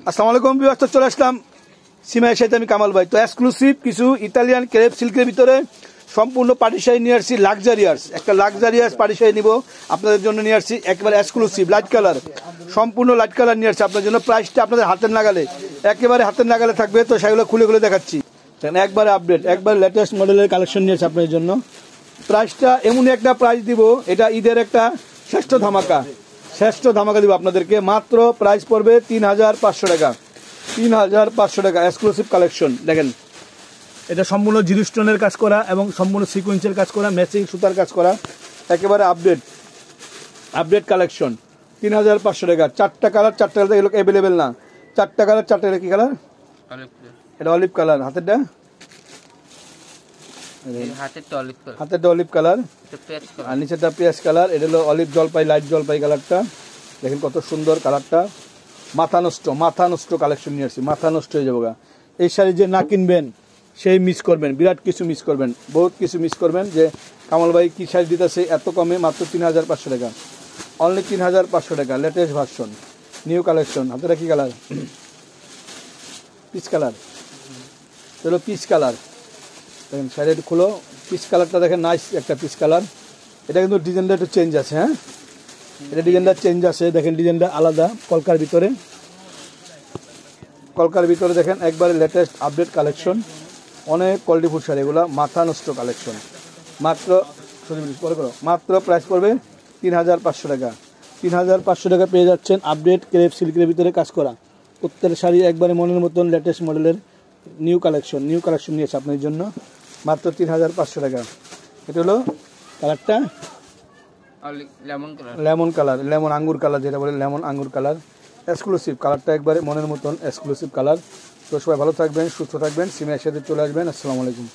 আসসালামু আলাইকুম ভিউয়ার্স, তো চলে আসলাম সিমাইয়ের সাথে আমি কামাল ভাই। তো এক্সক্লুসিভ কিছু ইতালিয়ান ক্রেপ সিল্কের ভিতরে সম্পূর্ণ পাটি শাড়ি নিয়ে আসছি, লাক্সারিয়াস একটা লাক্সারিয়াস পাটি শাড়ি নিব আপনাদের জন্য নিয়ে আসছি, একেবারে এক্সক্লুসিভ লাইট কালার, সম্পূর্ণ লাইট কালার নিয়ে আসছি আপনার জন্য। প্রাইসটা আপনাদের হাতের নাগালে, একেবারে হাতের নাগালে থাকবে। তো সেগুলো খুলে খুলে দেখাচ্ছি, একবারে আপডেট, একবার লেটেস্ট মডেলের কালেকশন নিয়ে আসছি আপনাদের জন্য। প্রাইসটা এমনই একটা প্রাইস দিব, এটা ঈদের একটা শ্রেষ্ঠ ধামাকা দিব আপনাদেরকে। মাত্র প্রাইস পড়বে ৩৫০০ টাকা, ৩৫০০ টাকা এক্সক্লুসিভ কালেকশন। দেখেন, এটা সম্পূর্ণ জিরো স্টোনের কাজ করা এবং সম্পূর্ণ সিকোয়েন্সের কাজ করা, ম্যাচিং সুতার কাজ করা, একেবারে আপডেট কালেকশন। ৩৫০০ টাকা। চারটা কালার, এগুলো অ্যাভেলেবেল না। চারটা কালার, কি কালার? এটা অলিভ কালার, হাতেরটা অলিভ কালার আর নিচেরটা পেঁয়াজ কালার। এটা হলো অলিভ জলপাই, লাইট জলপাই কালারটা। দেখেন কত সুন্দর কালারটা, মাথা নষ্ট কালেকশন নিয়ে আসছি, মাথা নষ্ট হয়ে যাবো। এই শাড়ি যে না কিনবেন সেই মিস করবেন, বিরাট কিছু মিস করবেন, বহুত কিছু মিস করবেন। যে কামাল ভাই কি শাড়ি দিতেছে এত কমে, মাত্র ৩৫০০ টাকা, অনলি ৩৫০০ টাকা। Latest version, new collection. হাতেরা কি কালার? পিচ কালার, চলো পিচ কালার। দেখেন শাড়ি একটু খুলো, পিচ কালারটা দেখেন, নাইস একটা পিচ কালার। এটা কিন্তু ডিজাইনটা একটু চেঞ্জ আছে, হ্যাঁ এটা ডিজাইনটা চেঞ্জ আছে। দেখেন ডিজাইনটা আলাদা, কলকার ভিতরে দেখেন, একবারে লেটেস্ট আপডেট কালেকশন। অনেক কোয়ালিটিফুল শাড়ি এগুলো, মাথা নষ্ট কালেকশন। মাত্র প্রাইস পড়বে ৩৫০০ টাকা। ৩৫০০ টাকা পেয়ে যাচ্ছেন আপডেট ক্রেপ সিল্কের ভিতরে কাজ করা প্রত্যেকটা শাড়ি, একবারে মনের মতন লেটেস্ট মডেলের নিউ কালেকশন নিয়েছে আপনার জন্য, মাত্র ৩৫০০ টাকা। এটা হলো কালারটা লেমন কালার, লেমন আঙ্গুর কালার, যেটা বলে লেমন আঙ্গুর কালার। এক্সক্লুসিভ কালারটা, একবারে মনের মতন এক্সক্লুসিভ কালার। তো সবাই ভালো থাকবেন, সুস্থ থাকবেন, সিমের সাথে চলে আসবেন। আসসালামু আলাইকুম।